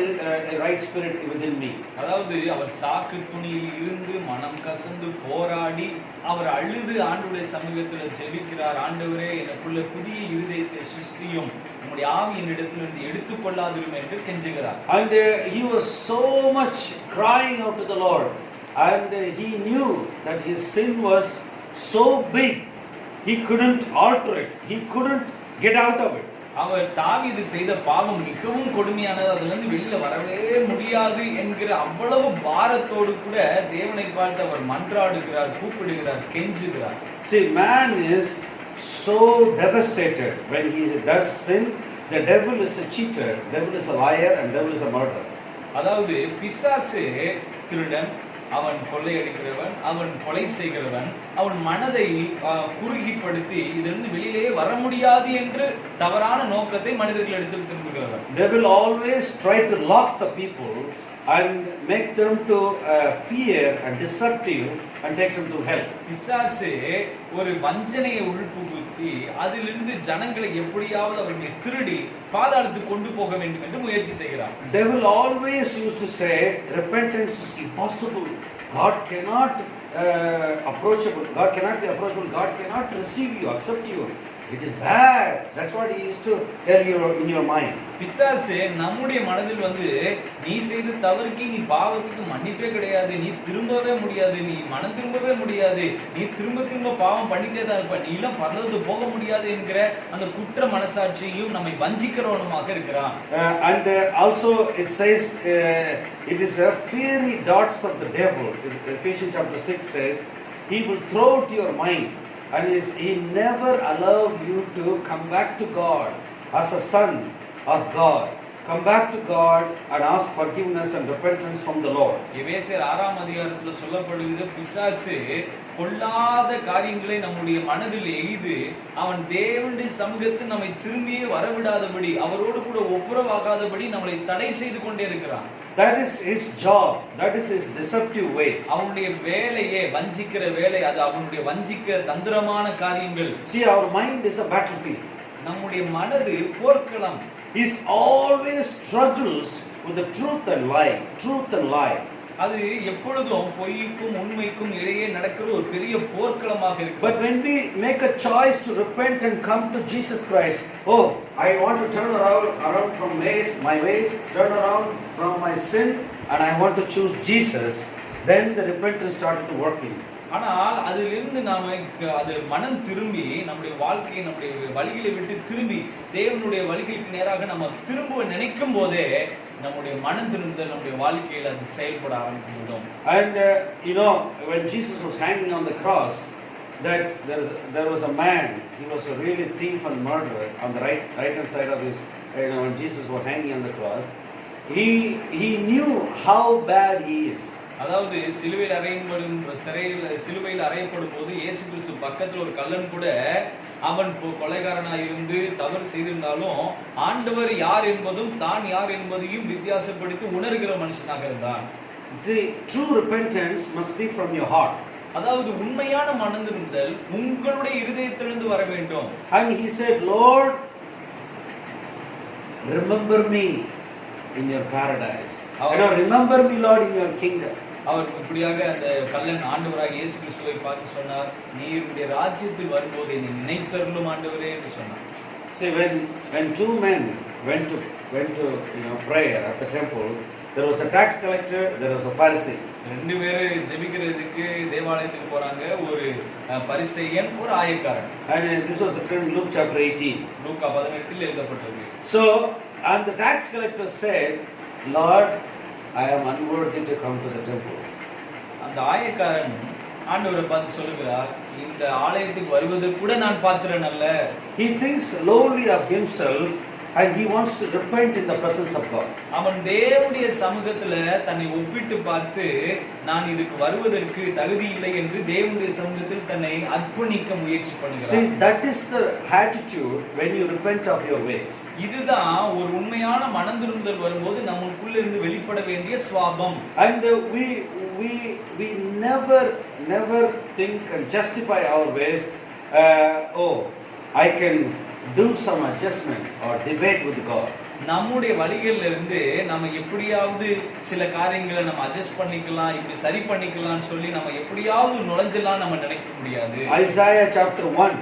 right spirit within me." அதாவது அவர் சாக்கு துணியில் இருந்து மனம் கசந்து போராடி அவர் அழுது ஆண்டவருடைய சமூகத்தில் ஜெபிக்கிறார். ஆண்டவரே, எனக்குள்ள புதிய இருதயத்தை சிருஷ்டியும், உம்முடைய ஆவி என்னிடத்திலிருந்து எடுத்துக்கொள்ளாதிரும் என்று கெஞ்சுகிறார். And he was so much crying out to the Lord, and he knew that his sin was so big he couldn't alter it, he couldn't get out of it. அவர் தாவீது செய்த பாவம் மிகவும் கொடுமையானது, அதிலிருந்து வெளியில வரவே முடியாது என்கிற அவ்வளவு பாரத்தோடு கூட தேவனை பார்த்து அவர் மன்றாடுகிறார், கூப்பிடுகிறார், கெஞ்சுகிறார். See, man is so devastated when he does sin. The devil is a cheater, devil is a liar, and devil is a murderer. அதாவது பிசாசு திருடன், அவன் கொள்ளையடிக்கிறவன், அவன் கொலை செய்கிறவன், அவன் மனதை குறுகிப்படுத்தி இதிலிருந்து வெளியிலே வர முடியாது என்று தவறான நோக்கத்தை மனிதர்கள் எடுத்து திரும்புகிறவன். They will always try to lock the people and make them to fear and deceptive and take them to hell. பிசாசு ஒரு வஞ்சனையை உள்புகுத்தி அதிலிருந்து ஜனங்களை எப்படியாவது அவர்களை திருடி பாதாளத்துக்கு கொண்டு போக வேண்டும் என்று முயற்சி செய்கிறார். Devil always used to say repentance is impossible. God cannot approachable. God cannot be approachable. God cannot receive you, accept you. It is bad. That's what he used to tell you in your mind. பிசாசு நம்முடைய மனதில் வந்து, நீ செய்த தவறுக்கு நீ பாவத்துக்கு மன்னிப்பே கிடையாது, நீ திரும்பவே முடியாது, நீ மனம் திரும்பவே முடியாது, நீ திரும்ப பாவம் பண்ணிட்டே தான் இருப்ப, நீ எல்லாம் பரலோகத்துக்கு போக முடியாது என்கிற அந்த குற்ற மனசாட்சியும் நம்மை வஞ்சிக்கிறவனுமாக இருக்கிறான். And also it says it is a fiery darts of the devil. Ephesians chapter 6 says he will throw to your mind, and he never allow you to come back to God as a son of God. Come back to God and ask forgiveness and repentance from the Lord. எபேசியர் 6ஆம் அதிகாரத்தில் சொல்லப்படுகிறது, பிசாசு கொள்ளாத காரியங்களை நம்முடைய மனதில் எய்து அவன் தேவனுடைய சமூகத்தில் நம்மை திரும்பியே வரவிடாதபடி, அவரோடு கூட ஒப்புரவாகாதபடி நம்மளை தடை செய்து கொண்டே இருக்கிறான். That is his job. That is his deceptive ways. அவனுடைய வேலையே வஞ்சிக்கிற வேலை, அது அவனுடைய வஞ்சிக்க தந்திரமான காரியங்கள். See, our mind is a battlefield. நம்முடைய மனது போர்க்களம். He always struggles with the truth and lie. அது எப்பொழுதும் பொய்க்கும் உண்மைக்கும் இடையே நடக்கிற ஒரு பெரிய போர்க்களமாக இருக்கு. But when we make a choice to repent and come to Jesus Christ, oh, I want to turn around from my ways, turn around from my sin, and I want to choose Jesus, then the repentance started to work in. ஆனால் அதிலிருந்து நாம அது மனம் திரும்பி நம்முடைய வாழ்க்கையை நம்முடைய வழிகளை விட்டு திரும்பி தேவனுடைய வழிகளுக்கு நேராக நம்ம திரும்ப நினைக்கும் போதே நம்முடைய மனம் திரும்புதல் நம்முடைய வாழ்க்கையில் அது செயல்பட ஆரம்பிக்கும். And when Jesus was hanging on the cross, that there was a man, he was a really thief and murderer on the right hand side of his, when Jesus was hanging on the cross, he knew how bad he is. அதாவது சிலுவையில் அறையப்படும் போது இயேசு கிறிஸ்து பக்கத்தில் ஒரு கள்ளன் கூட அவன் கொலைகாரனாக இருந்து தவறு செய்திருந்தாலும் ஆண்டவர் யார் என்பதும் தான் யார் என்பதையும் வித்தியாசப்படுத்தி உணர்கிற மனுஷனாக இருந்தான். See, true repentance must be from your heart. அதாவது உண்மையான மனந்திருந்தல் உங்களுடைய இருதயத்திலிருந்து வர வேண்டும். And he said, Lord, remember me in your paradise. Remember me, Lord, in your kingdom. அவர் இப்படியாக அந்த கள்ளன் ஆண்டவராக இயேசு கிறிஸ்துவை பார்த்து சொன்னார், நீர் உம்முடைய ராஜ்யத்தில் வரும்போது என்னை நினைத்தருளும் ஆண்டவரே என்று சொன்னார். See, when two men went to prayer at the temple, there was a tax collector, there was a Pharisee. ரெண்டு பேரும் ஜெபிக்கிறதுக்கு தேவாலயத்துக்கு போறாங்க, ஒரு பரிசேயன் ஒரு ஆயக்காரன். And this was written in Luke chapter 18. லூக்கா 18 எழுதப்பட்டது. So, and the tax collector said, Lord, I am unworthy to come to the temple. அந்த ஆயக்காரன் ஆண்டவரை பார்த்து சொல்லுகிறார், இந்த ஆலயத்துக்கு வருவதற்கு கூட நான் பாத்திரன் அல்ல. He thinks lowly of himself and he wants to repent in the presence of God. அவன் தேவனுடைய சமூகத்துல தன்னை ஒப்பிட்டு பார்த்து நான் இதுக்கு வருவதற்கு தகுதி இல்லை என்று தேவனுடைய சமூகத்தில் தன்னை அர்ப்பணிக்க முயற்சி பண்ணுகிறான். See, that is the attitude when you repent of your ways. இதுதான் ஒரு உண்மையான மனந்திருந்தல் வரும்போது நமக்குள்ள இருந்து வெளிப்பட வேண்டிய சுவாபம். And we never think and justify our ways. I can do some adjustment or debate with God. நம்முடைய வழிகளில் இருந்து நம்ம எப்படியாவது சில காரியங்களை நம்ம அட்ஜஸ்ட் பண்ணிக்கலாம், இப்படி சரி பண்ணிக்கலாம்னு சொல்லி நம்ம எப்படியாவது நுழைஞ்சலாம் நம்ம நினைக்க முடியாது. Isaiah chapter 1,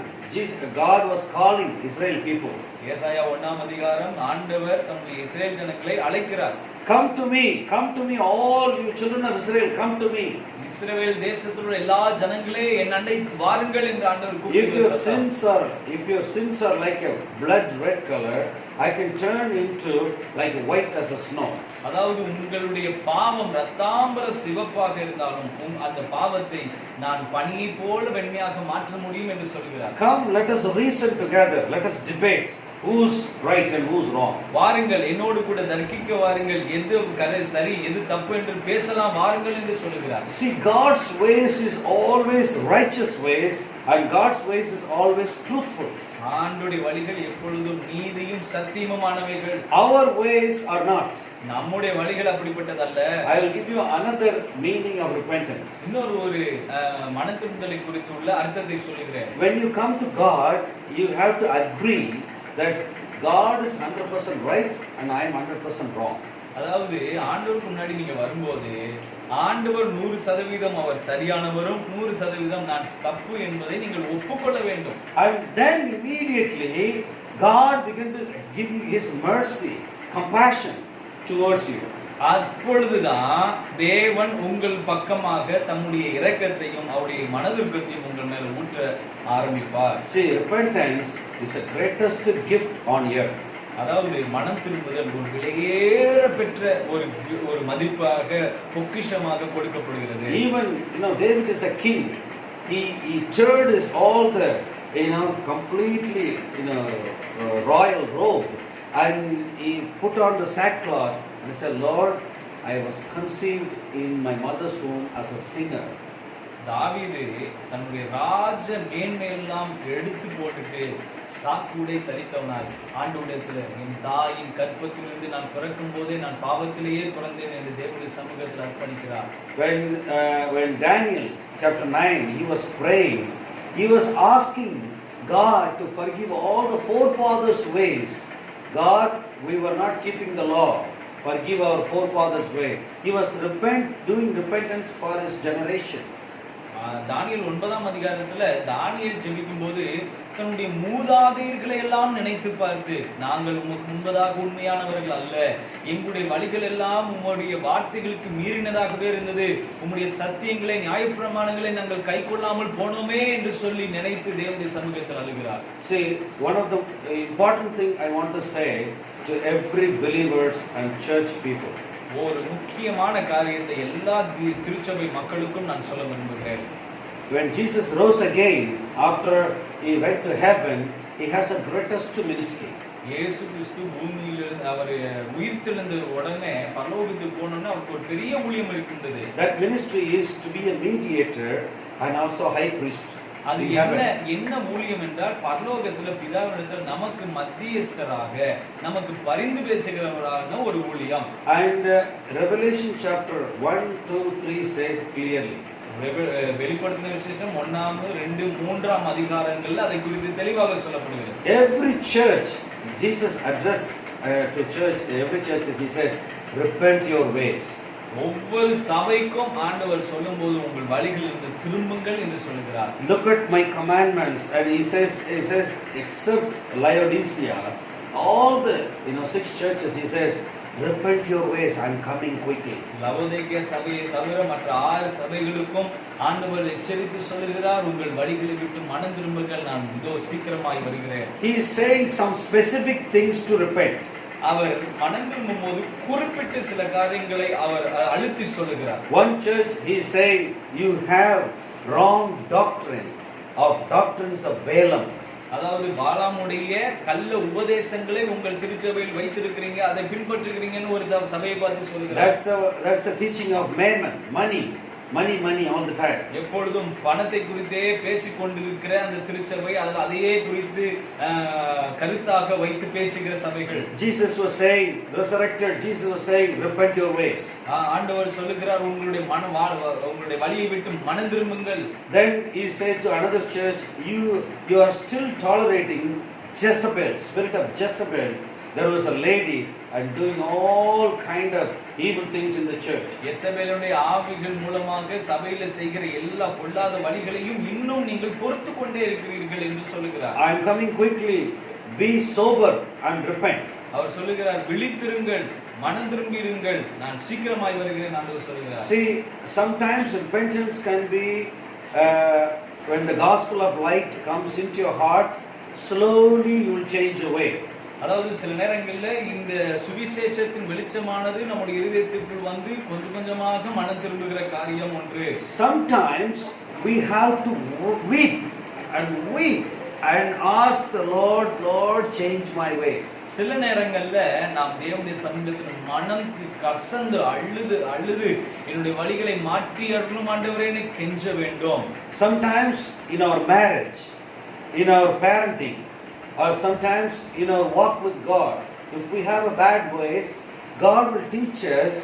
God was calling Israel people. ஏசாயா 1ஆம் அதிகாரம் ஆண்டவர் தம்முடைய இஸ்ரவேல் ஜனங்களை அழைக்கிறார். Come to me all you children of Israel, come to me. இஸ்ரவேல் தேசத்தில் உள்ள எல்லா ஜனங்களே என் அண்டை வாருங்கள் என்று ஆண்டவர் கூப்பிடுகிறார். If your sins are like a blood red color, I can turn into like white as a snow. அதாவது உங்களுடைய பாவம் இரத்தாம்பர சிவப்பாக இருந்தாலும் அந்த பாவத்தை நான் பனியை போல வெண்மையாக மாற்ற முடியும் என்று சொல்கிறார். Come, let us reason together, let us debate who's right and who's wrong. வாருங்கள் என்னோடு கூட தர்க்கிக்க வாருங்கள், எது சரி எது தப்பு என்று பேசலாம் வாருங்கள் என்று சொல்கிறார். See, God's ways is always righteous ways and God's ways is always truthful. ஆண்டவருடைய வழிகள் எப்பொழுதும் நீதியும் சத்தியமுமானவைகள். Our ways are not. நம்முடைய வழிகள் அப்படிப்பட்டதல்ல. I will give you another meaning of repentance. இன்னொரு மனந்திருந்தலை குறித்துள்ள அர்த்தத்தை சொல்கிறேன். When you come to God, you have to agree that God is 100% right and I am 100% wrong. அதாவது ஆண்டவருக்கு முன்னாடி நீங்க வரும்போது ஆண்டவர் 100% அவர் சரியானவரும் 100% நான் தப்பு என்பதை நீங்கள் ஒப்புக்கொள்ள வேண்டும். And then immediately God began to give you his mercy, compassion towards you. அப்பொழுதுதான் தேவன் உங்கள் பக்கமாக தம்முடைய இரக்கத்தையும் அவருடைய மனதுருக்கத்தையும் உங்கள் மேல் ஊற்ற ஆரம்பிப்பார். See, repentance is the greatest gift on earth. அதாவது மனம் திரும்புதல் ஒரு விலையேற பெற்ற ஒரு மதிப்பாக பொக்கிஷமாக கொடுக்கப்படுகிறது. Even David is a king. He turned his all the completely royal robe and he put on the sackcloth and he said, Lord, I was conceived in my mother's womb as a sinner. தாவீது தன்னுடைய ராஜ மேன்மையெல்லாம் எடுத்து போட்டுட்டு சாக்குடை தரித்தவனாய் ஆண்டவரிடத்தில் என் தாயின் கற்பத்திலிருந்து நான் பிறக்கும் போதே நான் பாவத்திலேயே பிறந்தேன் என்று தேவனுடைய சமூகத்தில் அர்ப்பணிக்கிறார். When Daniel chapter 9 he was praying, he was asking God to forgive all the forefathers' ways. God, we were not keeping the law. Forgive our forefathers' way. He was doing repentance for his generation. தானியேல் 9ஆம் அதிகாரத்துல தானியேல் ஜெபிக்கும்போது தன்னுடைய மூதாதையர்களை எல்லாம் நினைத்து பார்த்து, நாங்கள் உமக்கு முன்பதாக உண்மையானவர்கள் அல்ல, எங்களுடைய வழிகள் எல்லாம் உம்முடைய வார்த்தைகளுக்கு மீறினதாகவே இருந்தது, உம்முடைய சத்தியங்களை நியாயப்பிரமாணங்களை நாங்கள் கைக்கொள்ளாமல் போனோமே என்று சொல்லி நினைத்து தேவனுடைய சமூகத்தில் அழுகிறார். See, one of the important thing I want to say to every believers and church people. ஒரு முக்கியமான காரியத்தை எல்லா திருச்சபை மக்களுக்கும் நான் சொல்ல விரும்புகிறேன். When Jesus rose again after he went to heaven, he has a greatest ministry. இயேசு கிறிஸ்து பூமியில் அவர் உயிர்த்தெழுந்த உடனே பரலோகத்துக்கு போனோம்னா அவருக்கு ஒரு பெரிய ஊழியம் இருக்கின்றது. That ministry is to be a mediator and also high priest. அது என்ன ஊழியம் என்றால் பரலோகத்துல பிதாவினிடத்தில் நமக்கு மத்தியஸ்தராக நமக்கு பரிந்து பேசுகிறவராக ஒரு ஊழியம். And Revelation chapter 1, 2, 3 says clearly. வெளிப்படுத்தின விசேஷம் 1ஆம் 2 3ஆம் அதிகாரங்கள்ல அதை குறித்து தெளிவாக சொல்லப்படுகிறது. Every church Jesus address to church, every church he says repent your ways. ஒவ்வொரு சபைக்கும் ஆண்டவர் சொல்லும்போது உங்கள் வழிகளிலிருந்து திரும்புங்கள் என்று சொல்கிறார். Look at my commandments, and he says except Laodicea, all the 6 churches he says repent your ways, I am coming quickly. Laodicea சபையை தவிர மற்ற 6 சபைகளுக்கும் ஆண்டவர் எச்சரித்து சொல்கிறார், உங்கள் வழிகளை விட்டு மனம் திரும்புங்கள், நான் இதோ சீக்கிரமாய் வருகிறேன். He is saying some specific things to repent. அவர் மனம் திரும்பும்போது குறிப்பிட்ட சில காரியங்களை அவர் அழுத்தி சொல்லுகிறார். One church he is saying you have wrong doctrine of doctrines of Balaam. அதாவது பாலாமுடைய கள்ள உபதேசங்களை உங்கள் திருச்சபையில் வைத்திருக்கிறீங்க, அதை பின்பற்றுகிறீங்கன்னு ஒரு சபையை பார்த்து சொல்லுகிறார். That's a teaching of mammon, money all the time. எப்பொழுதும் பணத்தை குறித்தே பேசிக் கொண்டிருக்கிற அந்த திருச்சபை அதையே குறித்து கருத்தாக வைத்து பேசுகிற சபைகள். Jesus was saying, resurrected Jesus was saying, repent your ways. ஆண்டவர் சொல்லுகிறார், உங்களுடைய வழியை விட்டு மனம் திரும்புங்கள். Then he said to another church, you are still tolerating Jezebel, spirit of Jezebel. There was a lady and doing all kind of evil things in the church. யெசபேலுடைய ஆவிகள் மூலமாக சபையில செய்கிற எல்லா பொல்லாத வழிகளையும் இன்னும் நீங்கள் பொறுத்து கொண்டே இருக்கிறீர்கள் என்று சொல்லுகிறார். I am coming quickly, be sober and repent. அவர் சொல்லுகிறார், விழித்திருங்கள், மனம் திரும்பிருங்கள், நான் சீக்கிரமாய் வருகிறேன் ஆண்டவர் சொல்லுகிறார். See, sometimes repentance can be when the gospel of light comes into your heart, slowly you will change your way. அதாவது சில நேரங்கள்ல இந்த சுவிசேஷத்தின் வெளிச்சமானது நம்முடைய இதயத்துக்குள் வந்து கொஞ்சம் கொஞ்சமாக மனம் திரும்புகிற காரியம் ஒன்று. Sometimes we have to weep and ask the Lord change my ways. சில நேரங்கள்ல நாம் தேவனுடைய சமூகத்தில் மனம் கசந்து அழுது என்னுடைய வழிகளை மாற்றி அருளும் ஆண்டவரே என்று கெஞ்ச வேண்டும். Sometimes in our marriage, in our parenting, or sometimes in our walk with God, if we have a bad ways, God will teach us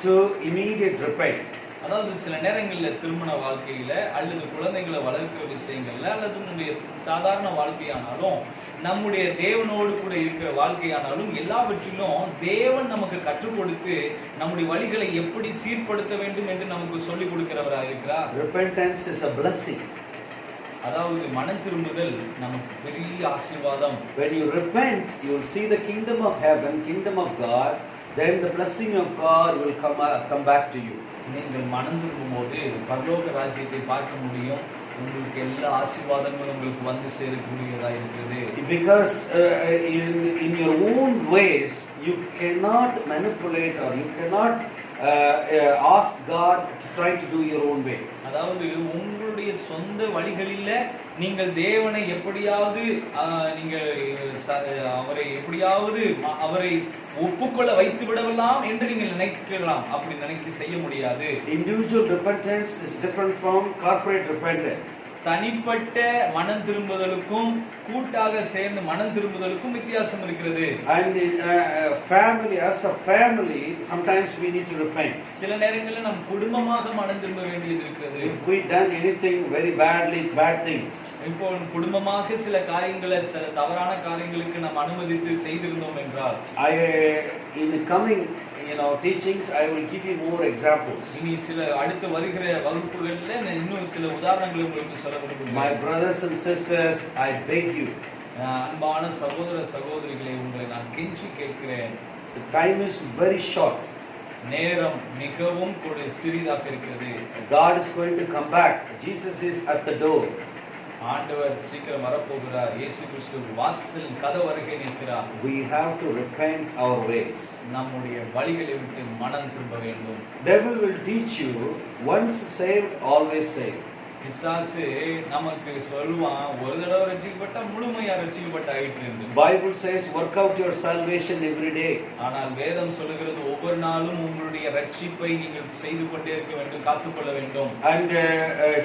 to immediate repent. அதாவது சில நேரங்களில் திருமண வாழ்க்கையில அல்லது குழந்தைகளை வளர்க்கிற விஷயங்கள்ல அல்லது நம்முடைய சாதாரண வாழ்க்கையானாலும் நம்முடைய தேவனோடு கூட இருக்கிற வாழ்க்கையானாலும் எல்லாவற்றிலும் தேவன் நமக்கு கற்றுக் கொடுத்து நம்முடைய வழிகளை எப்படி சீர்படுத்த வேண்டும் என்று நமக்கு சொல்லிக் கொடுக்கிறவராக இருக்கிறார். Repentance is a blessing. அதாவது மனம் திரும்புதல் நமக்கு பெரிய ஆசீர்வாதம். When you repent, you will see the kingdom of heaven, kingdom of God, then the blessing of God will come back to you. நீங்கள் மனம் திரும்பும்போது பரலோக ராஜ்யத்தை பார்க்க முடியும், உங்களுக்கு எல்லா ஆசீர்வாதங்களும் உங்களுக்கு வந்து சேரக்கூடியதா இருக்கிறது. Because in your own ways you cannot manipulate or you cannot ask God to try to do your own way. அதாவது உங்களுடைய சொந்த வழிகளில் நீங்கள் தேவனை எப்படியாவது அவரை ஒப்புக்கொள்ள வைத்து விடலாம் என்று நீங்கள் நினைக்கலாம். அப்படி நினைத்து செய்ய முடியாது. Individual repentance is different from corporate repentance. தனிப்பட்ட மனம் திரும்புதலுக்கும் கூட்டாக சேர்ந்து மனம் திரும்புதலுக்கும் வித்தியாசம் இருக்கிறது. And family, as a family, sometimes we need to repent. சில நேரங்களில் நாம் குடும்பமாக மனம் திரும்ப வேண்டியது இருக்கிறது. If we done anything very bad things. இப்போ குடும்பமாக சில காரியங்களை சில தவறான காரியங்களுக்கு நாம் அனுமதித்து செய்திருந்தோம் என்றால், in coming teachings, I will give you more examples. இனி சில அடுத்து வருகிற வகுப்புகள்ல நான் இன்னும் சில உதாரணங்களை உங்களுக்கு சொல்ல விரும்புகிறேன். My brothers and sisters, I beg you. அன்பான சகோதர சகோதரிகளை உங்களை நான் கெஞ்சி கேட்கிறேன். The time is very short. நேரம் மிகவும் சிறிதாக இருக்கிறது. God is going to come back. Jesus is at the door. ஆண்டவர் சீக்கிரம் வரப்போகிறார். இயேசு கிறிஸ்து வாசல் கதவு அருகே நிற்கிறார். We have to repent our ways. நம்முடைய வழிகளை விட்டு மனம் திரும்ப வேண்டும். Devil will teach you, once saved, always saved. பிசாசு நமக்கு சொல்வான், ஒரு தடவை ரட்சிக்கப்பட்டா முழுமையா ரட்சிக்கப்பட்ட ஆயிட்டு இருந்து. Bible says work out your salvation every day. ஆனால் வேதம் சொல்லுகிறது ஒவ்வொரு நாளும் உங்களுடைய ரட்சிப்பை நீங்கள் செய்து கொண்டே இருக்க வேண்டும், காத்துக்கொள்ள வேண்டும். And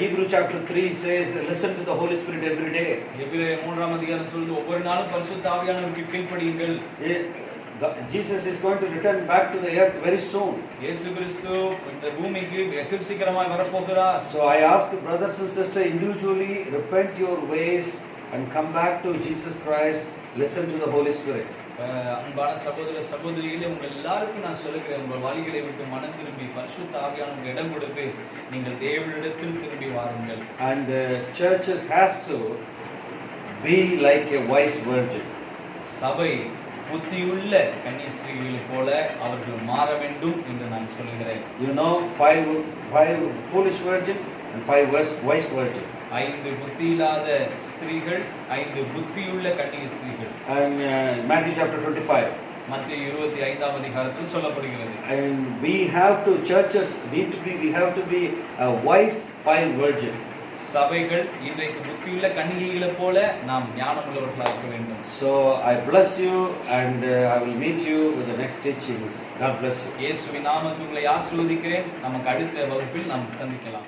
Hebrew chapter 3 says listen to the Holy Spirit every day. எபிரேயர் 3ஆம் அதிகாரம் சொல்லுது ஒவ்வொரு நாளும் பரிசுத்த ஆவியானவருக்கு கீழ்ப்படியுங்கள். Jesus is going to return back to the earth very soon. இயேசு கிறிஸ்து இந்த பூமிக்கு வெகு சீக்கிரமாக வரப்போகிறார். So I ask brothers and sisters individually, repent your ways and come back to Jesus Christ. Listen to the Holy Spirit. அன்பான சகோதர சகோதரிகளே, உங்கள் எல்லாருக்கும் நான் சொல்லுகிறேன், உங்கள் வழிகளை விட்டு மனம் திரும்பி பரிசுத்த ஆவியானவருக்கு இடம் கொடுத்து நீங்கள் தேவனிடத்தில் திரும்பி வாருங்கள். And churches has to be like a wise virgin. சபை புத்தியுள்ள கன்னிஸ்திரீகளை போல அவர்கள் மாற வேண்டும் என்று நான் சொல்கிறேன். Five foolish virgin and 5 wise virgin. 5 புத்தியில்லாத ஸ்திரீகள், 5 புத்தியுள்ள கன்னிஸ்திரீகள். And Matthew chapter 25. மத்தேயு 25ஆம் அதிகாரத்தில் சொல்லப்படுகிறது. And we have to be a wise 5 virgin. சபைகள் இன்றைக்கு புத்தியுள்ள கன்னிகைகளை போல நாம் ஞானமுள்ளவர்களாக இருக்க வேண்டும். So I bless you and I will meet you with the next teachings. God bless you. இயேசுவின் நாமத்தில் உங்களை ஆசீர்வதிக்கிறேன். நமக்கு அடுத்த வகுப்பில் நாம் சந்திக்கலாம்.